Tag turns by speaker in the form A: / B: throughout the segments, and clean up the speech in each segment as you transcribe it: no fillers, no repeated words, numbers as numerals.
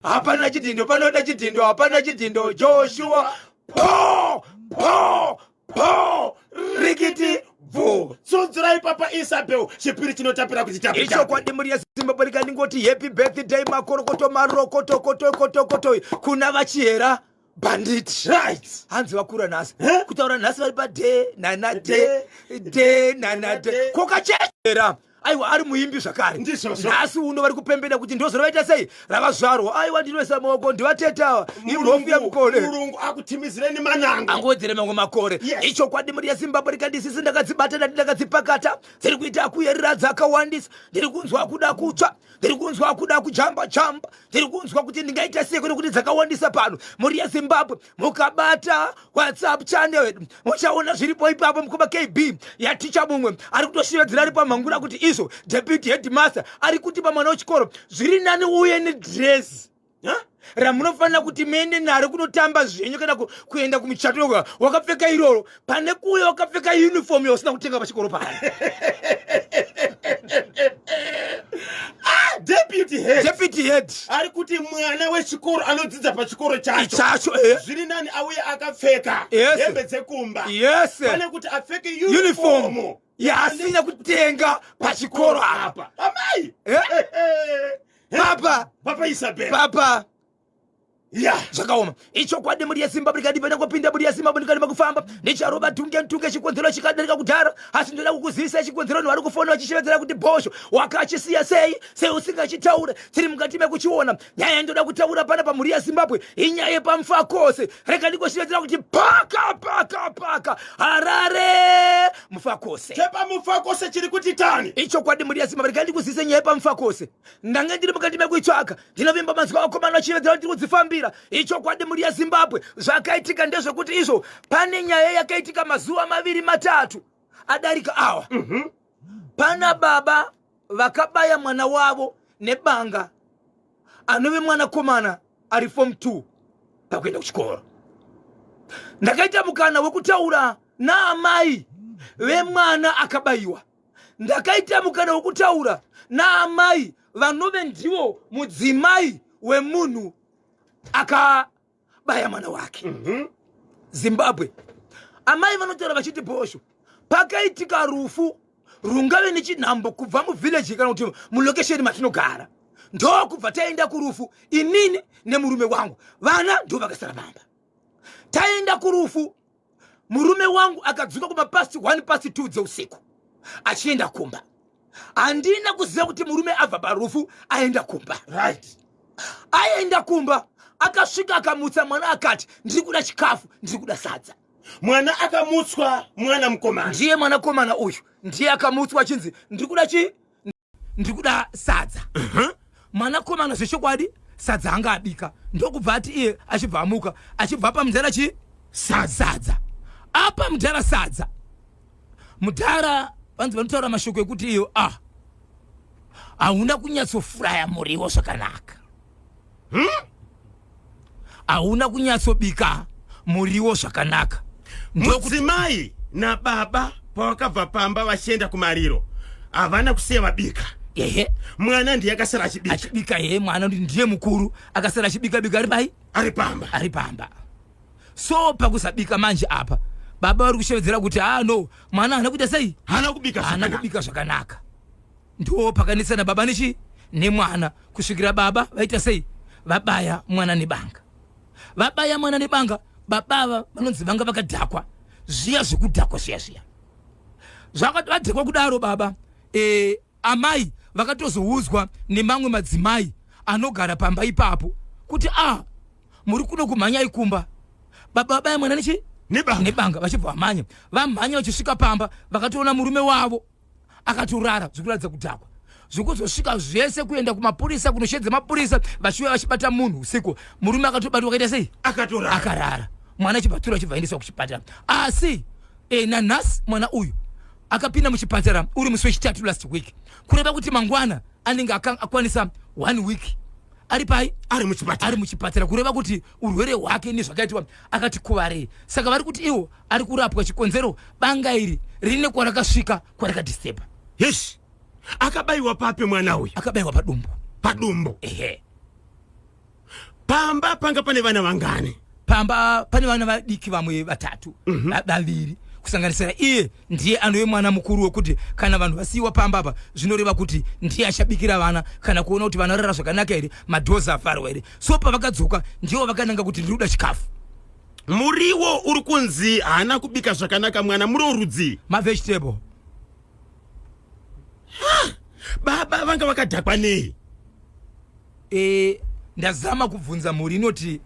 A: Hapana chitindo, panoda chitindo, hapana chitindo. Joshua, po, rikiti, vu.
B: Tsudzirai papa Isabel, chipiri chinotapira kuchitapira.
A: Icho kwa dimuri ya Zimbabwe ndingoti happy birthday makorokoto marokoto kuna vachihera bandit.
B: Right.
A: Hanzi vakura nhasi. Kutaura nhasi vari pa day nana day. Kokachera. Aiwa ari muimbi zvakare. Nhasi uno vari kupembera kuti ndozvo vaita sei ravazvarwa. Aiwa ndinoisa maoko ndivatetawa. Imhofu yamukore.
B: Mulungu akutimizireni mananga.
A: Angodzere mamwe makore. Icho kwadi muri ya Zimbabwe rikadisisi ndakadzibata ndakadzipakata. Dziri kuita kuyerera dzakawandisa. Ndiri kunzwa kuda kutsva. Ndiri kunzwa kuda kujamba. Ndiri kunzwa kuti ndingaita sei kuti dzakawandisa pano. Muri ya Zimbabwe mukabata WhatsApp channel muchaona zviripo ipapo mukoma KB ya ticha mumwe ari kutoshevedzera ari pamhangura kuti iso deputy headmaster ari kuti pamwana wechikoro zviri nani uye nedress ramunofanira kuti mende nare kunotamba zvenyu kana kuenda kumuchato wakapfeka iroro pane kuya wakapfeka uniform yausina kutenga pachikoro pano. Deputy head
B: ari kuti mwana wechikoro anodzidza pachikoro chacho zviri nani auye akapfeka hembe dzekumba pane kuti apfeke uniform
A: yaasina kutenga pachikoro apa.
B: Amai papa Isabel
A: papa
B: ya
A: zvakaoma. Icho kwadi muri ya Zimbabwe rikadipenda kupinda muri ya Zimbabwe ndikadima kufamba ndicharoba tunge chikonzero chikadarika kudhara asi ndoda kukuzivisa chikonzero vari kufona vachishevedzera kuti bhosho wakachisiya sei usingachitaura tiri mukati mekuchiona nyaya ndoda kutaura pana pamuri ya Zimbabwe inyaya yepamufakose rega ndikoshevedzera kuti paka Harare mufakose
B: chepamufakose chiri kuti tani.
A: Icho kwadi muri ya Zimbabwe rega ndikuzivisa nyaya yepamufakose ndanga ndiri mukati mekuitsvaka ndinovimba mazwi akomana vachishevedzera kuti kudzifambira. Icho kwadi muri ya Zimbabwe zvakaitika ndezvekuti izvo pane nyaya yakaitika mazuva 2-3 adarika awa. Pana baba vakabaya mwana wavo nebanga anove mwana komana ari form 2 pakuenda kuchikoro. Ndakaita mukana wekutaura naamai vemwana akabayiwa. Ndakaita mukana wekutaura naamai vanove ndivo mudzimai wemunhu akabaya mwana wake. Zimbabwe amai vanotaura vachiti bhosho pakaitika rufu rungave nechinhambo kubva muvhileji kana kuti mulokesheni matinogara ndokubva taenda kurufu inini nemurume wangu vana ndo vakasara pamba. Taenda kurufu murume wangu akadzuka kumapasi 1-2 dzeusiku achienda kumba. Handina kuziva kuti murume abva parufu aenda kumba.
B: Right.
A: Aenda kumba akasvika akamutsa mwana akati ndiri kuda chikafu ndiri kuda sadza.
B: Mwana akamutswa mwana mukomana.
A: Ndiye mwana komana uyu ndiye akamutswa chinzi ndiri kuda sadza. Mwana komana zvechokwadi sadza anga abika ndokubva ati iye achibva amuka achibva pamudhara sadza apa mudhara sadza mudhara vanzi vanotaura mashoko ekuti iyo hauna kunyatsofuraya muriwo zvakanaka. Hauna kunyatsobika muriwo zvakanaka.
B: Mudzimai nababa pavakabva pamba vachienda kumariro havana kusiya vabika. Mwana ndiye akasara achibika.
A: Mwana ndiye mukuru akasara achibika
B: ari
A: pamba. So pakusabika manje apa baba vari kushevedzera kuti no mwana hana kuita sei
B: hana kubika
A: zvakanaka. Ndo pakanisana baba nemwana kusvikira baba vaita sei vabaya mwana nebanga. Babava vanonzi vanga vakadhakwa zviya zvekudhakwa zviya vadhakwa kudaro baba amai vakatozoudzwa nemamwe madzimai anogara pamba ipapo kuti muri kuno kumhanya ikumba baba vabaya mwana nebanga vachibva vamhanya vachisvika pamba vakatoona murume wavo akatorara zvikuratidza kudhakwa zvokuzosvika zvese kuenda kumapurisa kunoshedza mapurisa vachiuya vachibata munhu usiku murume akatobatwa akaita sei akarara mwana chipatura chibvaendeswa kuchipatara asi nanhasi mwana uyu akapinda muchipatara uri musi wechitatu last week kureva kuti mangwana anenge akwanisa 1 week ari pai ari muchipatara kureva kuti urwere hwake nezvakaitwa akati kuvarei. Saka vari kuti iwo ari kurapwa chikonzero banga iri rine kwarakasvika kwarakadhistepa.
B: Yes. Akabayiwa pape mwana uyu?
A: Akabayiwa padumbu.
B: Pamba panga pane vana vangani?
A: Pamba pane vana vadiki vamwe vatatu, vaviri. Kusanganisira iye ndiye anowe mwana mukuru wekuti kana vanhu vasiwa pamba apa zvinoreva kuti ndiye achabikira vana kana kuona kuti vana rara zvakanaka ere, madhoza afarwa ere. So pavakadzoka ndiwo vakananga kuti ndiri kuda chikafu.
B: Muriwo uri kunzi hana kubika zvakanaka mwana, muri rudzi
A: vegetable.
B: Baba vanga vakadhakwa nei?
A: Ndazama kubvunza muri inoti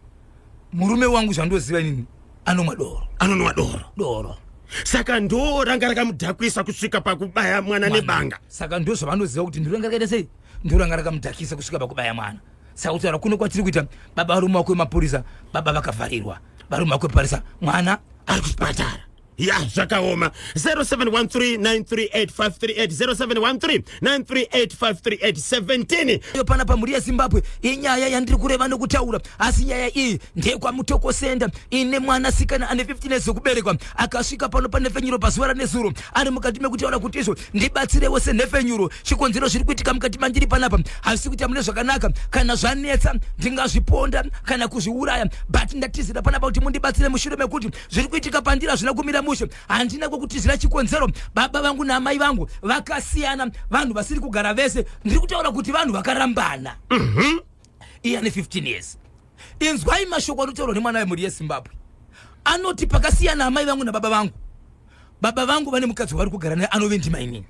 A: murume wangu zvandoziva nini anomwa doro.
B: Anonwa
A: Doro.
B: Saka ndo ranga rakamudhakwisa kusvika pakubaya mwana nebanga.
A: Saka ndo zvavanoziva kuti ndiro ranga rakaita sei, ndiro ranga rakamudhakisa kusvika pakubaya mwana. Saka kutaura kuno kwatiri kuita baba varume wako vemapurisa, baba vakavharirwa, varume wako vemapurisa, mwana
B: ari kuchipatara. Ya zvakaoma. 0713938538 0713938538
A: 17 pana pamuri yeZimbabwe inyaya yandiri kureva nokutaura, asi nyaya iyi ndeyekwaMutoko Senda ine mwana sikana ane 15 years okuberekwa akasvika pano panefenyuro pazuva ranezuro ari mukati mekutaura kuti izvo ndibatsirewo senhefenyuro. Chikonzero zviri kuitika mukati mandiri panapa hazisi kuita mune zvakanaka, kana zvanetsa ndingazviponda kana kuzviuraya, but ndatizira panapa kuti mundibatsire mushure mekuti zviri kuitika pandiri hazvina kumira mushe. Handina kwekutizira chikonzero, baba vangu naamai vangu vakasiyana, vanhu vasiri kugara vese, ndiri kutaura kuti vanhu vakarambana. Iye ane 15 years. Inzwai mashoko anotaurwa nemwana wemhuri yeZimbabwe. Anoti pakasiyana amai vangu nababa vangu, baba vangu vane mukadzi wavari kugara naye anove ndimainini.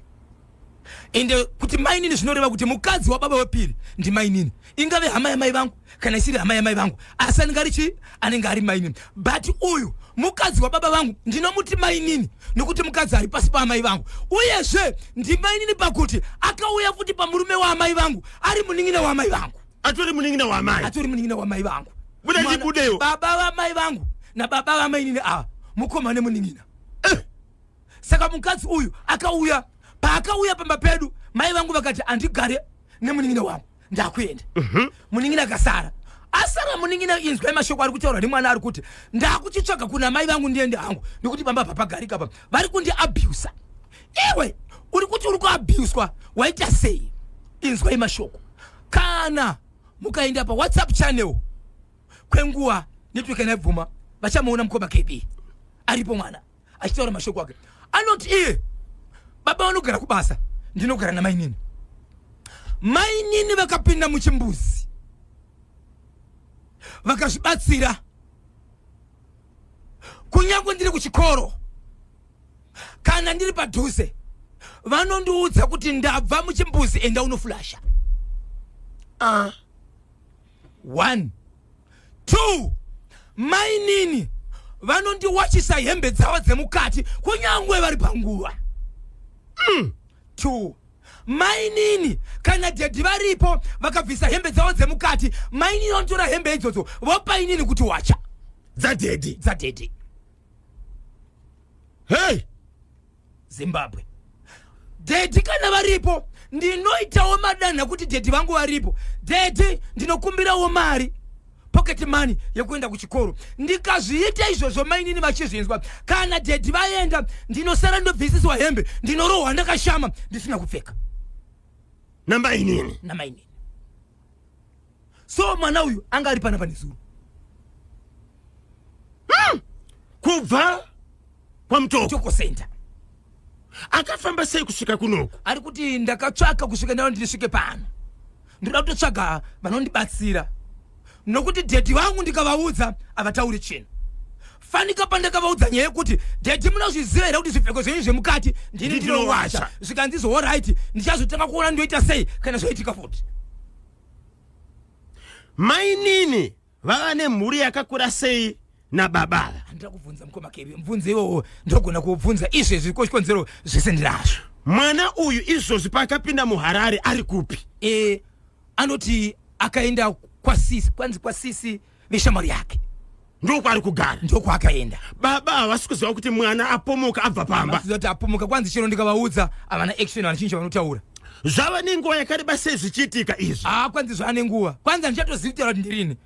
A: Ende kuti mainini zvinoreva kuti mukadzi wababa wepiri ndimainini. Ingave hama yamai vangu kana isiri hama yamai vangu, asi anenge ari mainini. But uyu mukadzi wababa vangu ndinomuti mainini nokuti mukadzi ari pasi paamai vangu. Uyezve ndimainini pakuti akauya futi pamurume waamai vangu ari munin'ina waamai vangu.
B: Atori munin'ina waamai?
A: Atori munin'ina waamai vangu.
B: Buda ndibudeyo.
A: Baba vaamai vangu nababa vamainini mukomana munin'ina. Saka mukadzi uyu akauya, paakauya pamba pedu mai vangu vakati andigare nemunin'ina wangu ndakuenda. Munin'ina akasara. Asara munin'ina inzwa mashoko ari kutaura nemwana ari kuti ndakuchitsvaga kuna mai vangu ndiende hangu nokuti pamba papagarika pa vari kundi abuse. Iwe uri kuti uri kuabuswa waita sei? Inzwa mashoko. Kana mukaenda pa WhatsApp channel kwenguwa network inabvuma vachamuona mukoma KB aripo mwana achitaura mashoko ake. Anoti iye baba vanogara kubasa ndinogara namainini. Mainini vakapinda muchimbuzi vakazvibatsira, kunyange ndiri kuchikoro kana ndiri padhuze vanondiudza kuti ndabva muchimbuzi enda unoflasha. 1 2 mainini vanondiwachisa hembe dzavo dzemukati kunyange vari panguva. 2 mainini kana dhedhi varipo vakabvisa hembe dzavo dzemukati, mainini vanotora hembe idzodzo vopainini kuti wacha dzadhedhi.
B: Hey
A: Zimbabwe dhedhi kana varipo ndinoitawo madanha kuti dhedhi vangu varipo. Dhedhi ndinokumbirawo mari pocket money yekuenda kuchikoro. Ndikazviita izvozvo mainini vachizvinzwa, kana dhedhi vaenda ndinosara ndobvisiswa hembe ndinorohwa ndakashama ndisina kupfeka namainini. So mwana uyu anga ari pana panezuro.
B: Kubva kwaMutoko
A: Senda
B: akafamba sei kusvika kunoku?
A: ari kuti ndakatsvaka kusvika ndao ndisvike pano ndoda kutotsvaga vanondibatsira nokuti dhedhi vangu ndikavaudza havatauri chinhu. Fanika pandakavaudza nyaya yekuti dhedhi munozviziva here kuti zvipfeko zvenyu zvemukati ndini ndinowasha, zvikanzizo alright ndichazotanga kuona ndoita sei kana zvoitika futi.
B: Mainini vava nemhuri yakakura sei nababa?
A: Handira kubvunza mukoma KB, mubvunze iwowo ndogona kubvunza izvezvi chikonzero zvese ndirazvo.
B: Mwana uyu izvozvi paakapinda muHarare ari kupi?
A: Anoti akaenda kwasisi veshamwari yake
B: ndoko ari kugara,
A: ndoko akaenda.
B: Baba havasi kuziva kuti mwana apomuka abva pamba?
A: Kuti apomuka kwanzi chero ndikavaudza havana action vanachinji vanotaura.
B: Zvava nenguva yakareba sei zvichiitika izvi?
A: Kwanzi zvane nguva, kwanzi handichatozivitaura kuti ndirini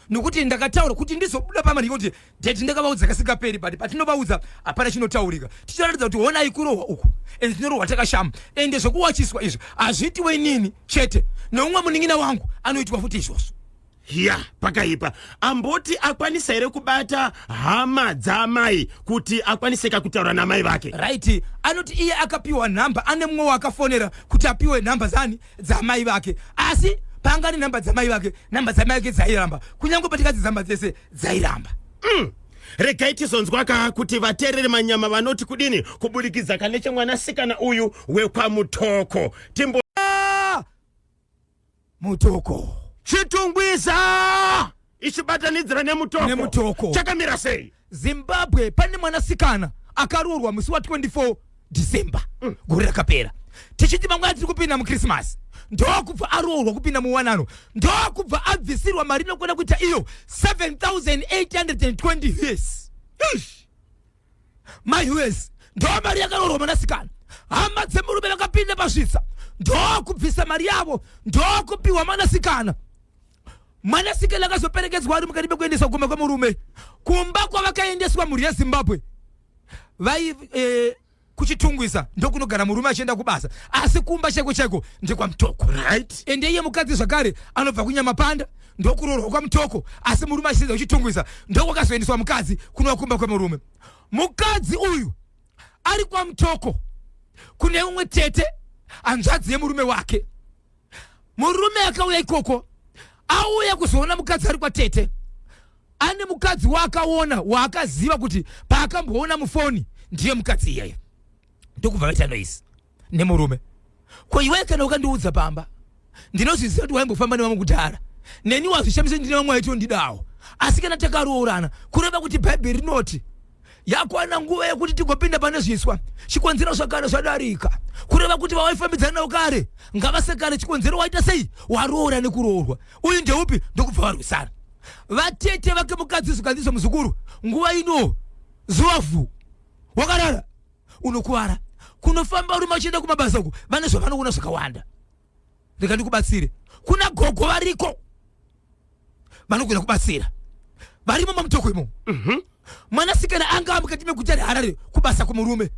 A: nokuti ndakataura kuti ndizobuda pamari kuti dhedhi ndakavaudza kasingaperi, but patinovaudza hapana chinotaurika. Ticharatidza kuti honai kurohwa uku ende tinorohwa takashama, ende zvokuwachiswa izvi hazviitiwe nini chete, neumwe munin'ina wangu anoitwa futi izvozvo.
B: ya pakaipa amboti akwanisa here kubata hama dzamai kuti akwaniseka kutaura namai vake.
A: Right, anoti iye akapiwa namba, ane mumwe wakafonera kuti apiwe namba zani dzamai vake, asi pangani namba dzamai vake, namba dzamai vake dzairamba, kunyange patikadzi zamba dzese dzairamba.
B: Regai tizonzwaka kuti vateereri manyama vanoti kudini kubudikidza kaneche mwanasikana uyu wekwamutoko timbo
A: Mutoko
B: chitungwiza ichibatanidzira nemutoko chakamira sei?
A: Zimbabwe pane mwanasikana akarurwa musi wa 24 December gore rakapera. Tichiti mangwana tiri kupinda muChristmas, ndokubva arorwa kupinda muwanano, ndokubva abvisirwa mari inokwenda kuita iyo 7,820 US. My US ndo mari yakarorwa mwanasikana. Hama dzemurume vakapinda pasvitsa, ndokubvisa mari yavo, ndokupiwa mwanasikana. Mwanasikana akazoperekedzwa ari mukati mekuendeswa kumba kwemurume, kumba kwavakaendeswa mhuri yeZimbabwe vai kuchitungwisa ndokunogara murume achienda kubasa, asi kumba cheko ndekwamutoko.
B: Right,
A: ende iye mukadzi zvakare anobva kunyamapanda ndokurorwa kwamutoko, asi murume achiedza kuchitungwisa ndokwakazoendeswa mukadzi kunova kumba kwemurume. Mukadzi uyu ari kwamutoko kune umwe tete hanzvadzi yemurume wake. Murume akauya ikoko, auya kuzoona mukadzi ari kwatete, ane mukadzi waakaona waakaziva kuti paakamboona mufoni ndiye mukadzi iyeyo. Ndokubva vaita noisi nemurume. Ko iwe kana ukandiudza pamba, ndinozviziva kuti waimbofamba nevamwe kudhara, neni wazvishamisa ndine vamwe vaitondidawo, asi kana takaroorana kureva kuti Bhaibheri rinoti yakwana nguva yekuti tigopinda pane zviswa, chikonzero zvakare zvadarika, kureva kuti vawaifambidzana nawo kare ngavasekare chikonzero waita sei, waroora nekuroorwa. Uyu ndeupi? Ndokubva varwisana. Vatete vake mukadzi zvikanziswa muzukuru, nguva ino zuva wakarara unokuwara, kunofamba uri machienda kumabasa uku vane zvavanoona zvakawanda. Reka ndikubatsire, kuna gogo variko vanogona kubatsira varimo mamutoko imo. Mwanasikana anga mukati mekuta reHarare kubasa kumurume,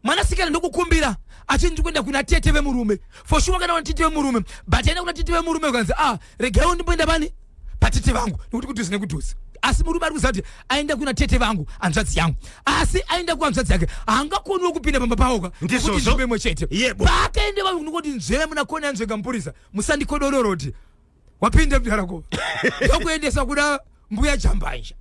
A: mwanasikana ndokukumbira achindi kuenda kuna tete vemurume, for sure kana tete vemurume, but aenda kuna tete vemurume ukanzi regai ndimboenda pani patete vangu nekuti kudhuze nekudhuze. Asi murume ari kuzati aenda kuna tete vangu hanzvadzi yangu, asi aenda kuhanzvadzi yake haangakoniwo kupinda pamba pawoka kuti nzvimbo imwe chete. Paakaende vanhu nokoti nzveve muna koni anzvega mupurisa musandikodororoti wapinde mudharako ndokuendesa kuda mbuya Jambanja.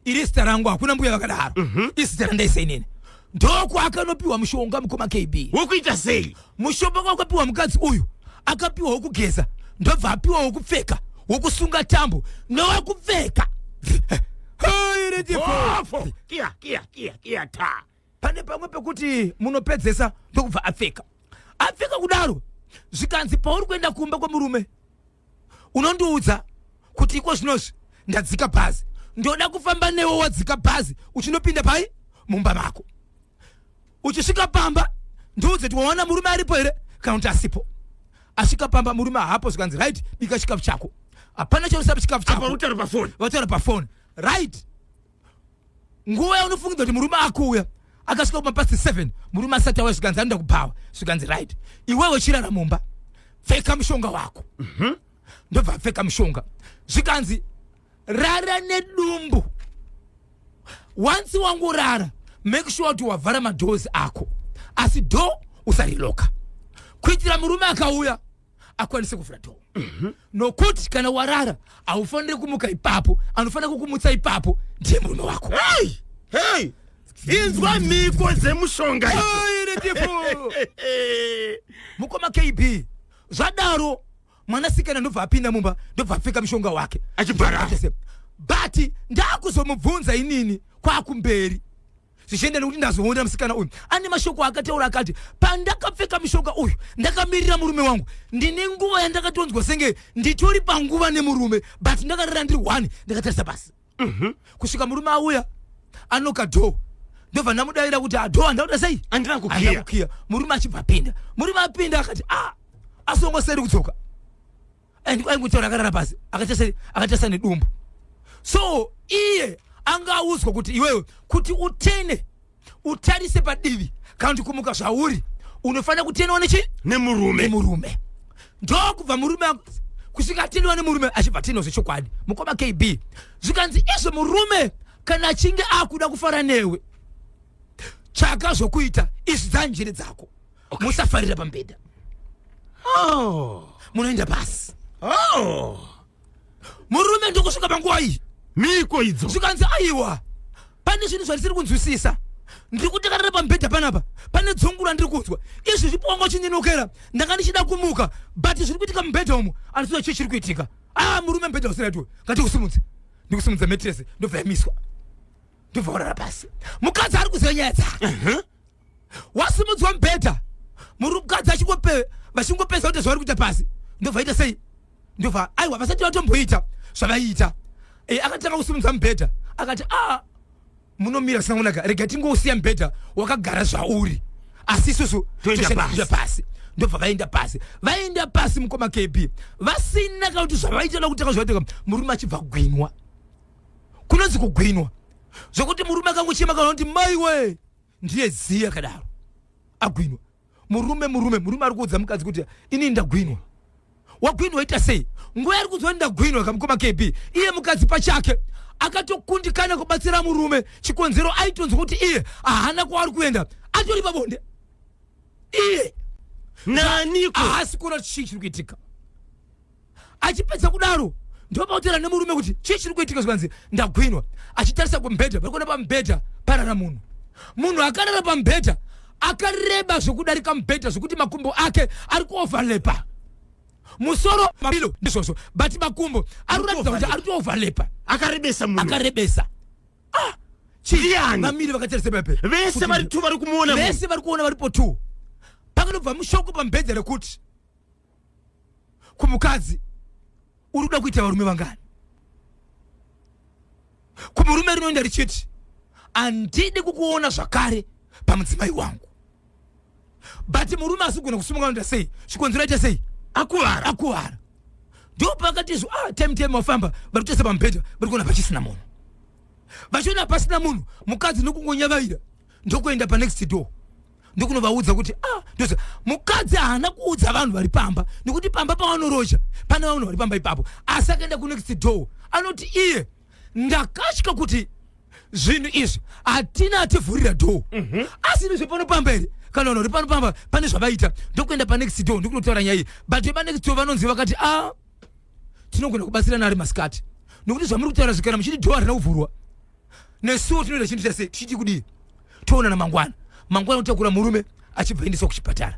A: Iri zita rangu hakuna mbuya vakadaro, izita randaisa inini. Ndoko akanopiwa mushonga mukoma KB.
B: Wokuita sei?
A: Mushonga wakapiwa mukadzi uyu, akapiwa wokugeza, ndobva apiwa wokupfeka, wokusunga tambo, nowokupfeka. Iri tipo
B: kia ta.
A: Pane pamwe pekuti munopedzesa ndokubva apfeka. Apfeka kudaro, zvikanzi pauri kuenda kumba kwemurume, unondiudza kuti iko zvinozvi ndadzika bhazi, ndoda kufamba newe wadzika bhazi uchinopinda pai mumba mako. Uchisvika pamba ndiudze kuti waona murume aripo here kana kuti asipo. Asvika pamba murume hapo, zvikanzi right, bika chikafu chako. Hapana chausapa chikafu chako,
B: apa utaura pafoni,
A: wataura pafoni. Right, nguva yaunofungidza kuti murume akuuya akasvika kumapasi 7 murume asati auya, zvikanzi anoda kubhawa, zvikanzi right, iwewe chirara mumba, pfeka mushonga wako. Ndobva apfeka mushonga, zvikanzi rara nedumbu. Once wangorara, make sure kuti wavhara madhozi ako, asi do usariloka, kuitira murume akauya akwanise kuvhura do. Nokuti kana warara haufaniri kumuka ipapo, anofanira kukumutsa ipapo ndiye murume wako.
B: Hey, inzwa miko dzemushonga
A: mukoma KB. Zvadaro mwanasikana ndobva apinda mumba, ndobva apfeka mushonga wake
B: achibhara.
A: But ndakuzomubvunza inini kwakumberi, zvichienda nekuti ndazoona musikana uyu ane mashoko akataura akati, pandakapfeka mushonga uyu ndakamirira murume wangu, ndine nguva yandakatonzwa senge nditori panguva nemurume, but ndakarara ndiri 1 ndakatarisa basi. Kusvika murume auya anoka dho, ndobva ndamudavira kuti adho andauda sei,
B: andira kukiya.
A: Murume achibva apinda, murume apinda akati asongoseri kudzoka, aingotaura akarara pasi akatarisa nedumbu. So iye angaudzwa kuti iwewe kuti utene utarise padivi kana kuti kumuka zvauri unofanira kutenawo nechi
B: nemurume.
A: Ndokubva murume kusvika atiniwa nemurume achibva tinozve chokwadi mukoma KB zvikanzi izvo murume kana achinge akuda kufara newe chakazokuita izvi dzanjere dzako musafarira pambedha munoenda pasi murume ndokusvika panguva iyi
B: miko idzo
A: zvikanzi aiwa pane zvinhu zvandisiri kunzwisisa ndiri kutekarira pambedha panapa pane dzungura ndiri kunzwa izvi zvipongo chinyinokera ndanga ndichida kumuka but zviri kuitika mubhedha umu andisiwa chii chiri kuitika murume mubhedha usiratiwe ngatikusumudze ndikusumudza metresi ndobva yamiswa ndobva warara pasi mukadzi ari kuziva nyaya dzake wasumudzwa mubhedha mukadzi vachingopedza kuti zvavari kuita pasi ndobva ita sei ndobva aiwa vasati vatomboita zvavaiita akatanga kusumudza mubhedha akati munomira sina kunaka rega tingousiya mubhedha wakagara zvauri asi isusu toenda pasi ndobva vaenda pasi mukoma KB vasina kauti zvavaita nakutanga zvaiteka murume achibva kugwinwa kunonzi kugwinwa zvokuti murume akangochema kana kuti maiwe ndiye ziya kadaro agwinwa murume ari kuudza mukadzi kuti ini ndagwinwa wagwinwa ita sei nguva yari kudzwa ndagwinwa kamukoma KB iye mukadzi pachake akatokundikana kubatsira murume chikonzero aitonzwa kuti iye haana kwaari kuenda atori pabonde iye
B: naniko
A: haasi kuona chii chiri kuitika achipedza kudaro ndopautera nemurume kuti chii chiri kuitika zvikanzi ndagwinwa achitarisa kumubhedha pari kuona pamubhedha parara munhu akarara pamubhedha akareba zvokudarika mubhedha zvokuti makumbo ake ari kuoverlepa musoro mabilo ndizvozvo but makumbo ari kuratidza kuti ari kuoverlepa akarebesa vamiri vakatarisa pepe
B: vese vari tu vari kumuona
A: vese vari kuona varipo tu pakanobva mushoko pamubhedha rekuti kumukadzi uri kuda kuita varume vangani kumurume rinoenda richiti handidi kukuona zvakare pamudzimai wangu but murume asigona kusumuka noita sei chikonzero aita sei akuwara ndo pakatizvo time wafamba vari kutesa pamubhedha vari kuona pachisina munhu vachiona pasina munhu mukadzi nokungonyavaira ndokuenda panext door ndokunovaudza kuti ndoza mukadzi haana kuudza vanhu vari pamba nekuti pamba pavanorosha pane vanhu vari pamba ipapo asi akaenda kunext door anoti iye ndakatya kuti zvinhu izvi hatina ativhurira door asi izvo panopamba here kana vanhu vari panopamba pane zvavaita ndokuenda panext door ndikunotaura nyaya iyi but vepanext door vanonzi vakati tinogona kubatsirana ari masikati nokuti zvamuri kutaura zvikana muchiti door harina kuvhurwa nesuwo tinoita chinhu chase tichiti kudii toonana mangwana kutakura murume achibva endeswa kuchipatara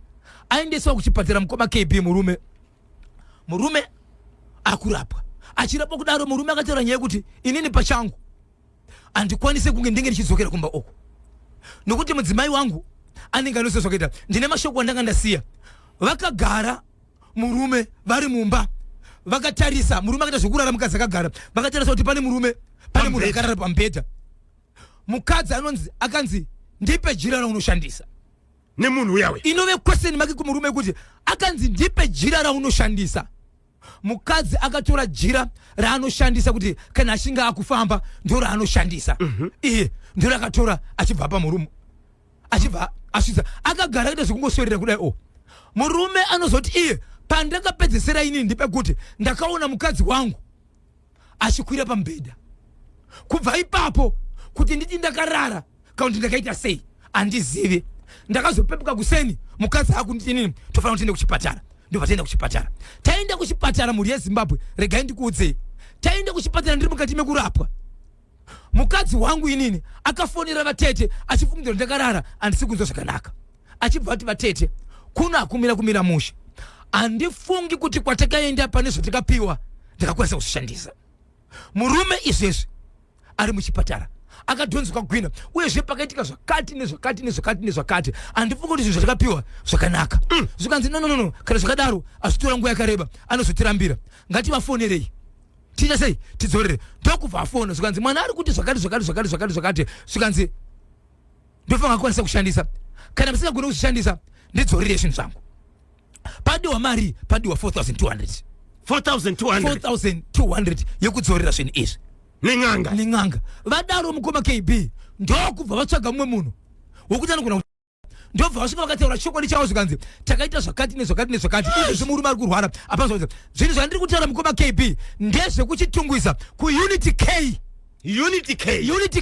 A: aendeswa kuchipatara mukoma KB murume akurapwa achirapwa kudaro murume akataura nyaya yekuti inini pachangu handikwanise kunge ndenge ndichidzokera kumba oko nokuti mudzimai wangu anenge anosezwa kuita ndine mashoko andanga ndasiya vakagara murume vari mumba vakatarisa murume akaita zvokurara mukadzi akagara vakatarisa kuti pane munhu akarara pamubhedha mukadzi akanzi ndipe jira raunoshandisa
B: nemunhu uyawe
A: inove question make kumurume kuti akanzi ndipe jira raunoshandisa mukadzi akatora jira raanoshandisa kuti kana achinge akufamba ndo raanoshandisa iye ndo rakatora achibva pamurume achibva asvitsa akagara kuita zvekungosorera kudai murume anozoti iye pandakapedzesera inini ndipe kuti ndakaona mukadzi wangu achikwira pamubhedha kubva ipapo kuti nditi ndakarara kauti ndakaita sei handizivi ndakazopepuka kuseni mukadzi akunditi nini tofanira kuti tiende kuchipatara ndobva taenda kuchipatara taenda kuchipatara mhuri yeZimbabwe regai ndikuudzei taenda kuchipatara ndiri mukati mekurapwa mukadzi wangu inini akafonera vatete achifungidzira kuti ndakarara handisi kunzwa zvakanaka achibva kuti vatete kuno akumira mushe handifungi kuti kwatakaenda pane zvatakapiwa ndakakwanisa kuzvishandisa murume izvezvi ari muchipatara akadhonzwa kugwina uyezve pakaitika zvakati handifungi kuti zvinhu zvatakapiwa zvakanaka zvikanzi no kana zvakadaro azvitora nguva yakareba anozotirambira ngativafonerei tiita sei tidzorere ndokubva afona zvikanzi mwana ari kuti zvakati zvikanzi ndofanga kukwanisa kushandisa kana musingagoni kuzvishandisa ndidzorere zvinhu zvangu padiwa mari padiwa 4,200 yekudzorera zvinhu izvi neng'anga vadaro mukoma KB ndokubva vatsvaga mumwe munhu wokuti anogona ndobva vasvika vakataura chokwadi chavo zvikanzi takaita zvakati nezvakati nezvakati izvo murume ari kurwara apana zvinhu zvandiri kutaura mukoma KB ndezvekuchitungwisa kuUnity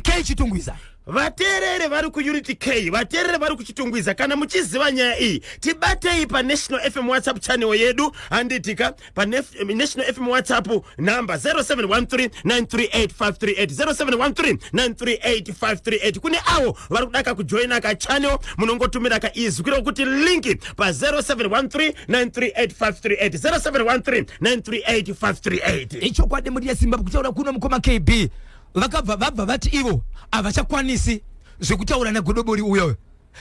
A: K chitungwisa.
B: Vaterere vari kuUnity K, vaterere vari kuchitungwiza. Kana muchiziva nyaya iyi, tibatei pa National FM WhatsApp channel yedu handitika pa National FM WhatsApp number 0713938538 0713938538. Kune avo vari kudaka kujoina ka channel munongotumira ka izwi kugira kuti linki pa 0713938538 0713938538.
A: Icho kwade muri yaSimbabwe kutaura kuno mukoma KB. Vakabva vati ivo avachakwanisi zvekutaura nagodobori uyo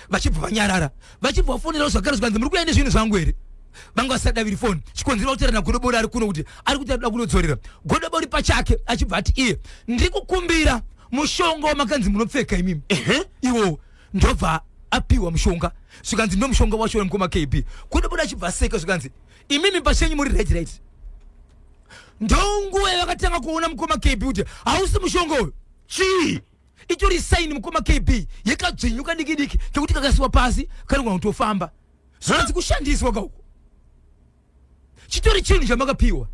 A: vachibva vanyarara vachibva vafonera zvakare zvikanzi muri kuenda zvinhu zvangu here vanga vasadaviri foni chikonzero kutaura nagodobori ari kuno kuti ari kuti arikuda kunodzorera godobori pachake achibva ati iye ndiri kukumbira mushonga wamakanzi munopfeka imimi iwo ndobva apiwa mushonga zvikanzi ndo mushonga wacho mukoma KB godobori achibva aseka zvikanzi imimi pashenyu muri right ndonguwe vakatanga kuona mukoma KB kuti hausi mushonga uyu
B: chii
A: itori saini mukoma KB yakadzvinyuka diki kekuti kakasiwa pasi karigona kutofamba zvanzi kushandiswa kauko chitori chinhu chamakapiwa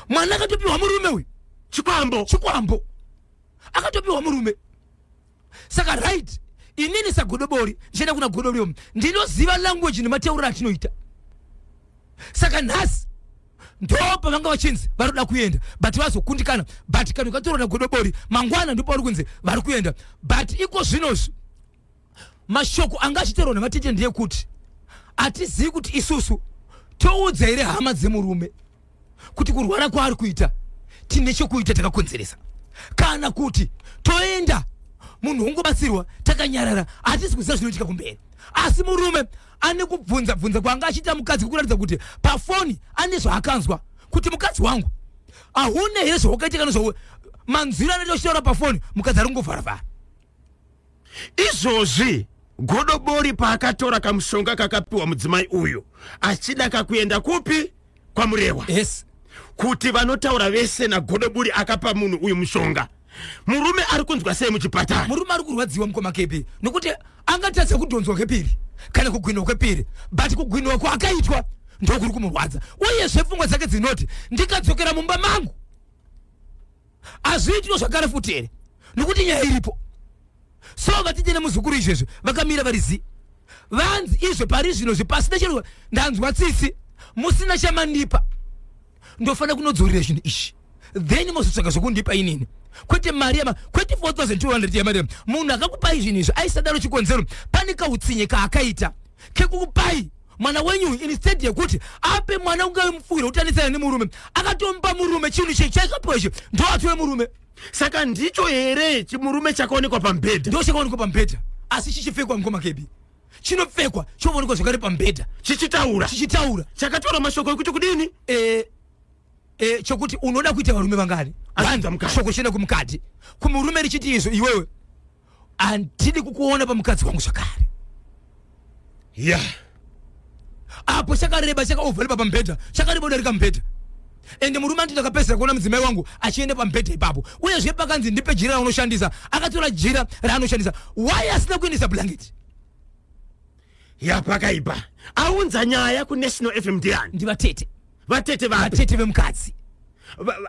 A: mwana akatopiwa murume uyu chikwambo akatopiwa murume saka right inini sagodobori ndichenda kuna godobori ndinoziva language nematauriro atinoita saka nhasi ndopa vanga vachinzi varoda kuenda but vazokundikana but kana ukatora nagodobori mangwana ndipo vari kunzi vari kuenda but iko zvinozvi mashoko anga achiterwa navatete ndeyekuti hatizivi kuti isusu toudza here hama dzemurume kuti kurwara kwaari kuita tine chokuita takakonzeresa kana kuti toenda munhu ungobatsirwa takanyarara hatisi kuziva zvinoitika kumberi asi murume ane kubvunza kwanga achiita mukadzi kukuratidza kuti pafoni ane zvaakanzwa kuti mukadzi wangu ahune here zvawakaitika nezvau manzwiro anoita uchitaura pafoni mukadzi ari kungovharavhara
B: izvozvi godobori paakatora kamushonga kakapiwa mudzimai uyu achida kakuenda kupi kwamurewa
A: yes
B: kuti vanotaura vese nagodobori akapa munhu uyu mushonga murume ari kunzwa sei muchipatara
A: murume ari kurwadziwa mukoma KB nokuti angatadza kudhonzwa kwepiri kana kugwinwa kwepiri but kugwinwa kwaakaitwa ndokuri kumurwadza uyezve pfungwa dzake dzinoti ndikadzokera mumba mangu hazviitiro zvakare futi here nokuti nyaya iripo so vatite nemuzukuru izvezvi vakamira varizi vanzi izvo pari zvino zvipasina chero ndanzwa tsitsi musina chamandipa ndofanira kunodzorera zvinhu izvi then mozotsvaga zvokundipa inini kwete mari kwete 4200 yamari munhu akakupai zvinhu izvi aisadaro chikonzero pane kautsinye kaakaita kekukupai mwana wenyu instead yekuti ape mwana ungawe mufuviro utanisana nemurume akatomupa murume chinhu chaikapiwa ichi ndo atove murume
B: saka ndicho here chimurume chakaonekwa pambedha
A: ndo chakaonekwa pambedha asi chichipfekwa mukoma KB chinopfekwa choonekwa zvakare pambedha chichitaura
B: chakataura mashoko ekuti kudini
A: chokuti unoda kuita varume vangani shoko chienda kumukadzi kumurume richiti izvo iwewe handidi kukuona pamukadzi wangu zvakare apo chakareba chakaovhareba pambedha chakareba udarika mubhedha ende murume anditi akapedzera kuona mudzimai wangu achienda pambedha ipapo uyezve pakanzi ndipe jira raunoshandisa akatora jira raanoshandisa why asina kuendesa blanketi
B: pakaipa aunza nyaya kuNational FM ndiani
A: ndivatete
B: vatete
A: vemukadzi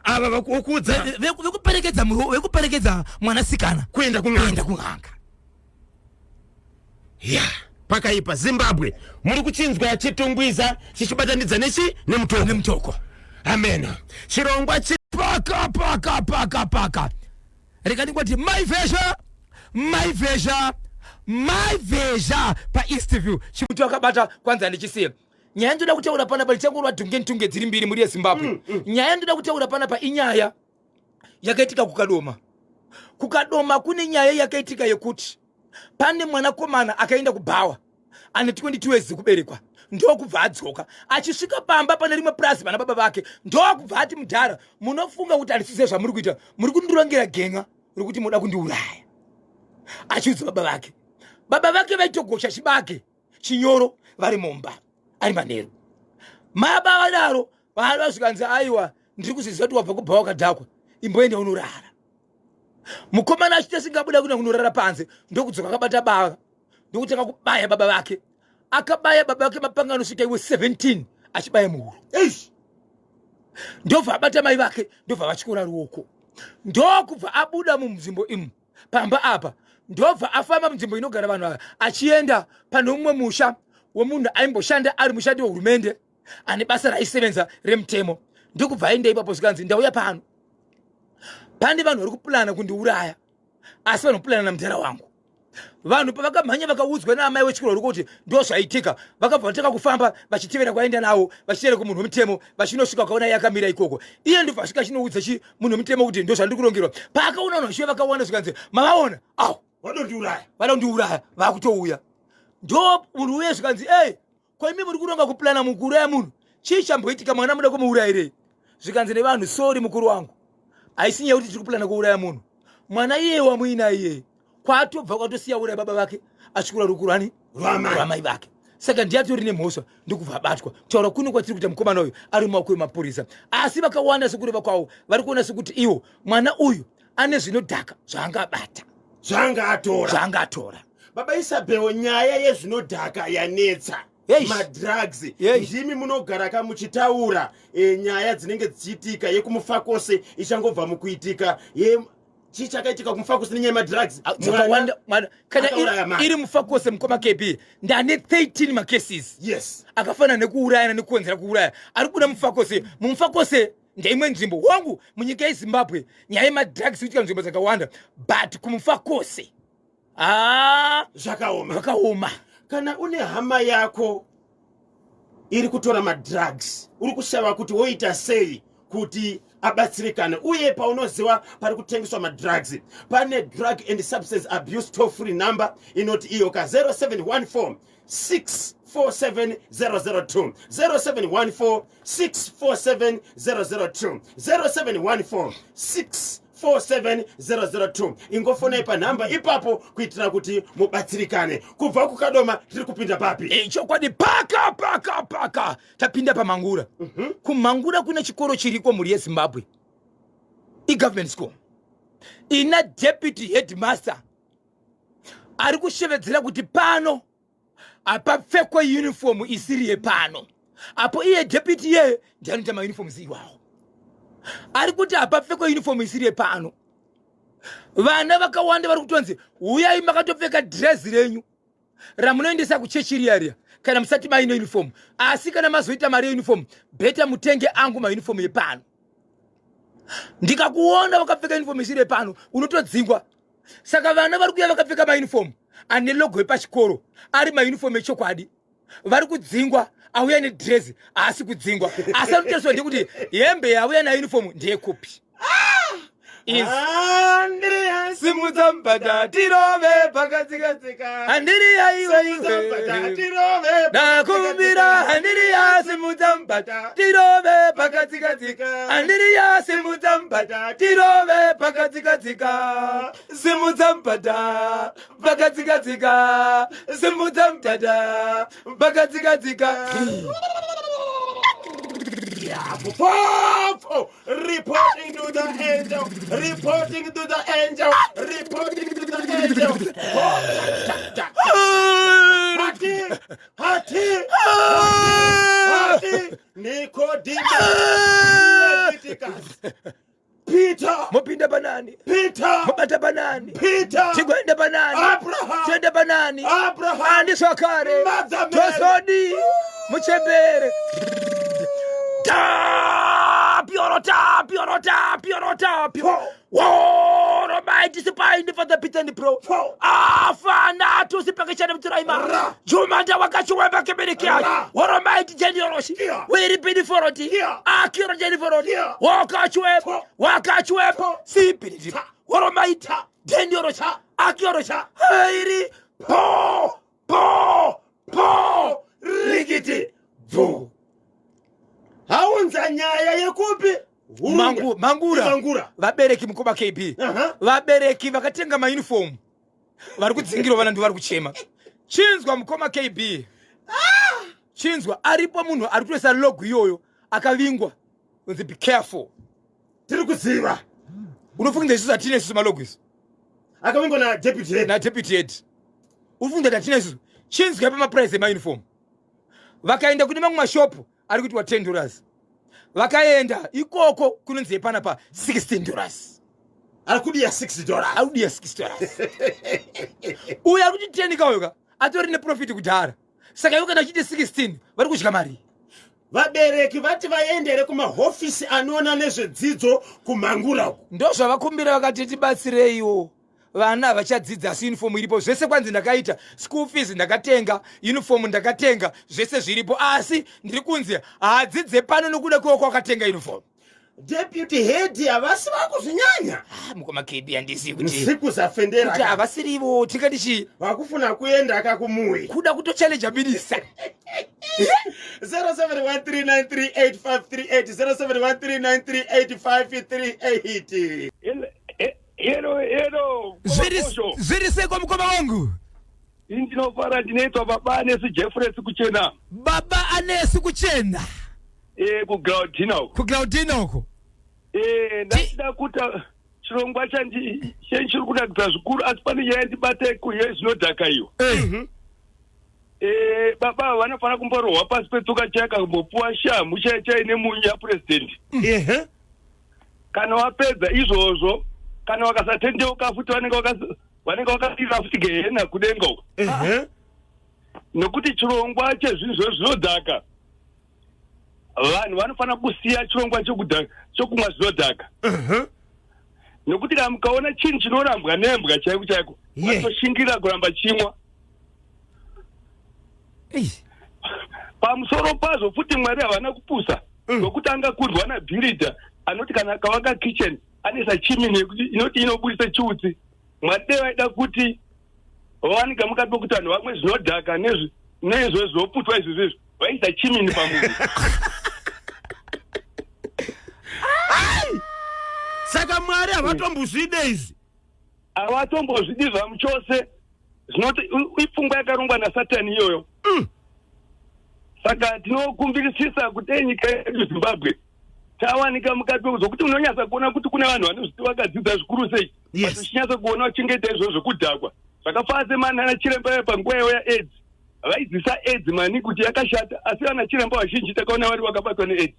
B: ava vakudza
A: vekuperekedza mwanasikana
B: kuenda
A: kun'anga
B: pakaipa Zimbabwe muri kuchinzwa chitungwiza chichibatanidza nechi nemutoko amen chirongwa
A: paka reka ndingoti my version pa Eastview chimuti wakabata kwanza ndichisiye nyaya ndoda kutaura pana pali changurwa dhunge dziri mbiri muri yeZimbabwe nyaya ndoda kutaura pana pa inyaya yakaitika kukadoma kune nyaya yakaitika yekuti pane mwanakomana akaenda kubhawa ane 22 years kuberekwa ndokubva adzoka achisvika pamba pane rimwe purazi pana baba vake ndokubva ati mudhara munofunga kuti handisiziva zvamuri kuita muri kundirongera genga rokuti munoda kundiuraya achiudza baba vake vaitogosha chibage chinyoro vari mumba ari manheru maba vadaro vasvikanzi aiwa ndiri kuziziva kuti wabva kubhawa kadhakwa imboenda unorara mukomana achiti asingabuda kuna kunorara panze ndokudzoka akabata bava ndikutanga kubaya baba vake akabaya baba vake mapanga anosvika iwe 17 achibaya muhuro ndobva abata mai vake ndobva vachikora ruoko ndokubva abuda munzvimbo imu pamba apa ndobva afamba munzvimbo inogara vanhu ava achienda pane umwe musha wemunhu aimboshanda ari mushandi wehurumende ane basa raisevenza remutemo ndokubva aenda ipapo zvikanzi ndauya pano pane vanhu vari kupulana kundiuraya asi vanopulana namutara wangu vanhu pavakamhanya vakaudzwa naamai wechikoro kuti ndo zvaitika vakabva vataka kufamba vachitevera kwaenda nawo vachitevera kumunhu wemutemo vachinosvika kaona iye akamira ikoko iye ndobva asvika achinoudza munhu wemutemo kuti ndo zvandiri kurongerwa paakaona vanhu vachive vakawanda zvikanzi mavaona au vanondiuraya vakutouya ndo munhu uye zvikanzi ko imi muri kuronga kupulana mukuuraya munhu chii chamboitika mwana muda kumuurayirei zvikanzi nevanhu sori mukuru wangu haisi nyaya kuti tiri kupulana kuuraya munhu mwana iye wamuina iye kwatobva kwatosiya uraya baba vake achikura rukurani rwamai vake saka ndiyatori nemhosva ndikubva abatwa taura kuno kwatiri kuita mukomana uyu ari mumaoko emapurisa asi vakawanda sekureva kwavo vari kuona sekuti iwo mwana uyu ane zvinodhaka zvaangabata zvaangatora
B: baba Isabel nyaya yezvinodhaka yanetsa madrugs ndimi munogara kamuchitaura nyaya dzinenge dzichiitika yekumufakose ichangobva mukuitika chichakaitika kumufakose nenyaya yemadrugs
A: kana iri mufakose mukoma KB ndane 13 macases akafanana nekuurayana nekuwenzera kuuraya ari kuda mufakose mumufakose ndeimwe nzvimbo wangu munyika yeZimbabwe nyaya yemadrugs ichitika nzvimbo dzakawanda but kumufakose zvakaoma
B: kana une hama yako iri kutora madrugs uri kushava kuti woita sei kuti abatsirikane uye paunoziva pari kutengeswa madrugs pane drug and substance abuse toll free number inoti iyo ka 0714 647 002 0714 647 002 0714 647 002 ingofonai panhamba ipapo kuitira kuti mubatsirikane kubva kukadoma tiri kupinda papi
A: chokwadi paka tapinda pamangura kumangura kuna chikoro chiriko muri yeZimbabwe igovernment school ina deputy headmaster ari kushevedzera kuti pano apapfekwe uniform isiri yepano apo iye deputy ye ndianoita mauniforms iwawo ari kuti apapfekwe uniform isiri yepano vana vakawanda vari kutonzi uyai makatopfeka dress renyu ramunoendesa kuchechi riya kana musati maine uniform asi kana mazoita mari uniform beta mutenge angu mauniform yepano ndikakuona wakapfeka uniform isiri yepano unotodzingwa saka vana vari kuya vakapfeka mauniform ane logo yepachikoro ari mauniform echokwadi vari kudzingwa auya nedress asi kudzingwa asi anotariswa ndekuti hembe yauya nauniform ndeyekupi simudza mbada tirove pakatsikatsika handiri yaiwe ndakumbira handiri yasimudza mbada tirove pakatsikatsika handiri yasimudza mbada tirove pakatsikatsika simudza mbada pakatsikatsika simudza mbada pakatsikatsika
B: reporting to the angel, reporting to the angel, reporting to the angel. Hati, Nicodemus, Peter,
A: mopinda banani,
B: Peter,
A: mopata banani,
B: Peter,
A: tigwenda banani,
B: Abraham,
A: twende banani,
B: Abraham,
A: andi swakare, tosodi, muchembere. Piorota. Whoa, Almighty, sipaindi for the pit and the pro. Fana, tu sipakisha na mturaima. Jumanda wakachuweba kemenikia. Almighty, Jenny we repeat it for it. Akira Jenny for it. Wakachuweba. Sipidi. Almighty, Jenny Akira. Hairi. Po. Rigiti. Vo.
B: Haunza nyaya yekupi
A: mangura vabereki mukoma KB vabereki vakatenga mauniform vari kudzingirwa vana ndivari kuchema chinzwa mukoma KB chinzwa aripo munhu ari kutoisa logo iyoyo akavingwa unzi be careful
B: tiri kuziva
A: unofunga izvo zvatine isusu malogo isu
B: akavingwa na deputy head
A: ufunda tatina isusu chinzwe pamaprice emauniform vakaenda kune mamwe mashopu ari kuti $10 vakaenda ikoko kunonzi pana pa $16
B: arikudiya $6
A: audiya $6 uyu ari kuti 10 kauyoka atori neprofiti kudhara saka ivo kana achiti 16 vari kudya mari.
B: Vabereki vati vaendere kumahofisi anoona nezvedzidzo kumhangura uko.
A: Ndo zvavakumbira vakati tibatsireiwo. Vana vachadzidza asi uniform iripo zvese kwanzi ndakaita school fees ndakatenga uniform ndakatenga zvese zviripo asi ndiri kunzi hadzidze pano nokuda kwako akatenga uniform.
B: Deputy head havasi vakuzvinyanya.
A: Mukoma kedi handisi kuti
B: siku zafendera
A: kuti havasirivo tikati chi
B: vakufuna kuenda akakumuwi
A: kuda kutochallenge minister.
B: 0713938538 0713938538.
C: Hello.
A: Zviri seko mukoma wangu.
C: Ndinofara ndinoitwa baba Anesi Jeffrey kuchena.
A: Baba Anesi kuchena.
C: Ku Glaudino.
A: Ku Glaudino ko.
C: Ndachida kuta chirongwa chiri kudakadza zvikuru asi pane nyaya ndibate kuye zvinodhaka iyo. Baba vanofana kumborohwa pasi petsoka chaka kumbopuwa shamu chaine munyu yapresident. Kana wapedza izvozvo kana wakasatendeuka futi vanenge vakatira futi gehena kudenga uko. Nokuti chirongwa chezvinhu zvinodhaka vanhu vanofana kusiya chirongwa chokumwa zvinodhaka. Nokuti kana mukaona chinhu chinorambwa nembwa chaiko vatoshingira kuramba chimwa. Pamusoro pazvo futi Mwari havana kupusa nokuti angakudwa nabhirida anoti kana kavaka kitchen anesa chimini inoti inobudisa chiutsi. Mwari vaida kuti vawanika mukape kuti vanhu vamwe zvinodhaka nezvo zvinoputwa izvizvi vaisa chimini pamunhu.
B: Saka Mwari havatombozvide izvi.
C: Havatombozvidi zvamu chose zvinoti ipfungwa yakarongwa naSatani iyoyo. Saka tinokumbirisisa kuti nyika yedu Zimbabwe tawanika mukapi zvokuti unonyasa kuona kuti kune vanhu vakadzidza zvikuru sei vachinyaso kuona vachengeta izvozvo zvekudhakwa zvakafanana semanana chiremba panguva yaAIDS vaidzisa AIDS mani kuti yakashata asi vana chiremba vazhinji takaona vari vakabatwa neAIDS.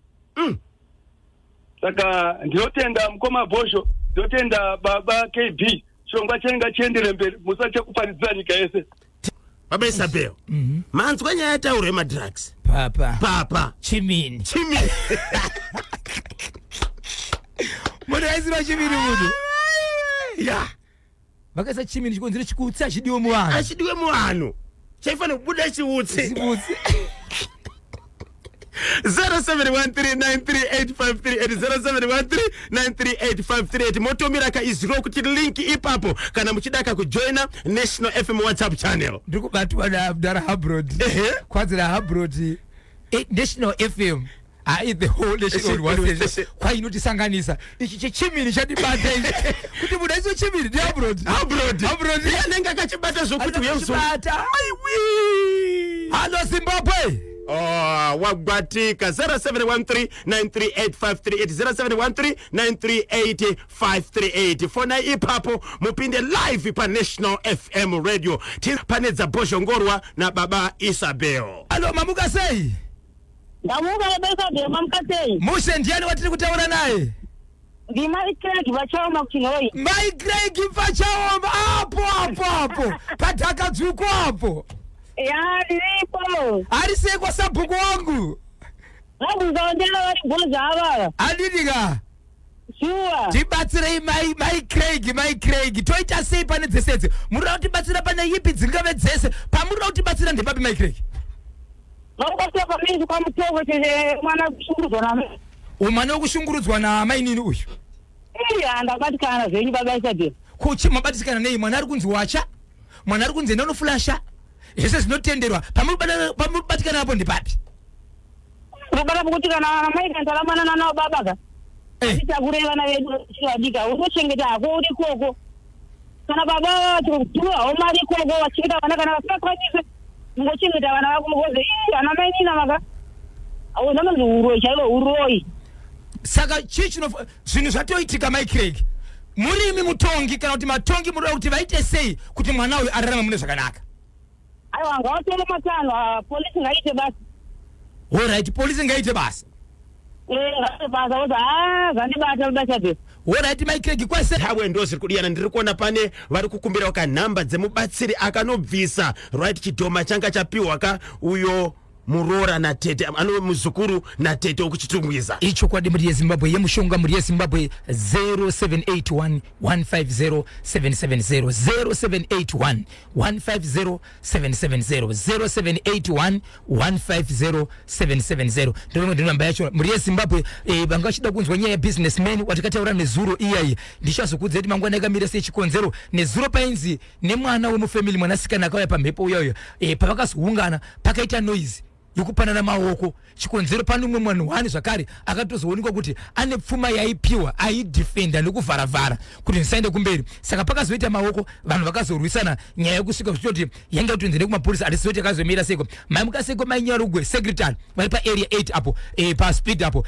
C: Saka ndinotenda mukoma Bhosho, ndinotenda baba KB chirongwa chenga chiendere mberi musachekuparidzira nyika yese.
B: Baba Isabel, manzwa nyaya yataurwa yemadrugs. Papa.
A: Chimini. Mwana aizira chimini mudu.
B: Ya.
A: Vakaisa chimini chikonzera chikutsi achidiwe muvanhu.
B: Achidiwe muvanhu. Chaifana kubuda chiutsi. 0713938538 0713938538 motomira kaiziro kuti link ipapo kana muchidaka kujoina National FM WhatsApp channel.
A: Ndikubatwa na Habroad. Kwanzira Habroad. National FM. The whole national WhatsApp. Kwa inotisanganisa. Ichi chimini chatibata ichi. Kuti muda izo chimini ndi Habroad. Habroad.
B: Yanenga kachibata zokuti uyemzobata.
A: Hello Zimbabwe.
B: Wagbatika 0713938538 0713938538 fona ipapo mupinde live pa National FM radio panedza Bhosho Ngorwa na baba Isabel.
A: Hello mamuka sei?
D: Ndamuka besa de mamuka sei.
A: Mushe ndiani watiri kutaura naye?
D: Ndi Mai Craig vachaoma kuchinoi.
A: Mai Craig vachaoma apo. Pataka dzuko apo.
D: Ya nilipo.
A: Arisekwa sabhuku wangu.
D: Ngabuzondela vari goza ava.
A: Adidika.
D: Sure.
A: Tibatsirei Mai Craig. Toita sei pane dzese. Muri kutibatsira pane yipi dzingave dzese. Pamuri kutibatsira ndepapi Mai Craig?
D: Ngakubata pamisi kwa mutogo cheze mwana kushungurudzwa na.
A: Umwana wokushungurudzwa na mai nini uyu?
D: Ndabatikana zvenyu baba Isabel.
A: Kuchi mabatikana nei mwana ari kunzi wacha? Mwana ari kunzi ndinoflasha? Zvese zvinotenderwa pamubatikana apo ndipapi?
D: Rubara kuti kana mai kantala mwana nana baba ka. Tichakureva na vedu chivadika unochengeta hako uri koko. Kana baba tuwa omari koko wachengeta vana kana vasakwanise ngochengeta vana vako mugoze ana mai nina maka. Awona munhu uroi chaiwo uroi.
A: Saka zvinhu zvatoitika Mai Craig. Murimi mutongi kana kuti matongi muri kuti vaite sei kuti mwana uyu ararame mune zvakanaka?
D: aiwa ngaotele matano polisi ngaite basi.
A: Alright, polisi ngaite basi.
D: Ngaite basi oza zandibata bachate.
A: Alright, Mike kwese
B: hawe ndo ziri kudiyana ndiri kuona pane vari kukumbira wakanhamba dzemubatsiri akanobvisa right chidhoma changa chapiwa ka uyo murora na tete ano muzukuru na tete okuchitungwiza
A: icho kwadi muri Zimbabwe yemushonga muri Zimbabwe 0781 150 770 0781 150 770 0781 150 770 ndio namba yacho muri Zimbabwe banga chida kunzwa nyaya businessman watikataura nezuro iyayi ndichazokudza kuti mangwana yakamira sechikonzero nezuro painzi nemwana wemufamily mwanasikana akauya pamhepo uyoyo pavakazoungana pakaita noise yekupanana maoko chikonzero pano umwe mwana wani zvakare akatozoonekwa kuti ane pfuma yaipiwa aidefenda nekuvharavhara kuti ndisaende kumberi saka pakazoita maoko vanhu vakazorwisana nyaya yekusvika zvichoti yanga kutonze nekumapolisi arisoti akazomira seko mai mukaseko mainyarugwe secretary vari paarea 8 apo paspeed apo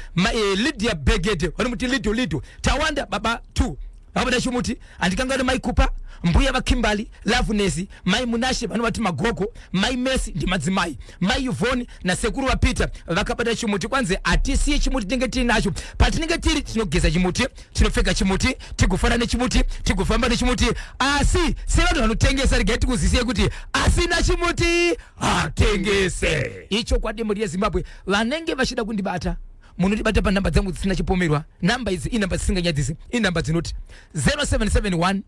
A: Lydia Begete vari muti lido tawanda baba 2 vabada chimuti andikanga maikupa mbuya vakimbali Loveness mai Munashe vano vati magogo mai Messi ndi madzimai mai Yvonne na sekuru wa Peter vakabata chimuti kwanze atisiye chimuti tinenge tinacho patinenge tiri tinogeza chimuti tinopfeka chimuti tigufanana chimuti tigufamba nechimuti asi sevanhu vanotengesa regai tikuzisiye kuti asina chimuti atengese icho kwadi muri Zimbabwe vanenge vachida kundibata munondibata pa namba dzangu dzisina chipomerwa namba idzi inamba dzisinganyadzisi inamba dzinoti 0771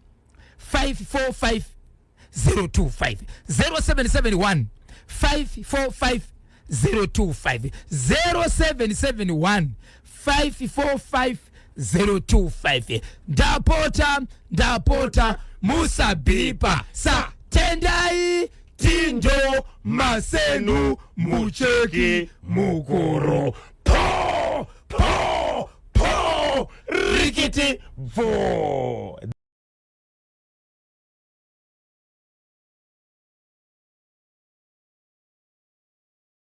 A: 545 025 0771 545 025 0771 545 025 ndapota musabipa sa tendai tindo masenu mucheki mukoro po rikiti vo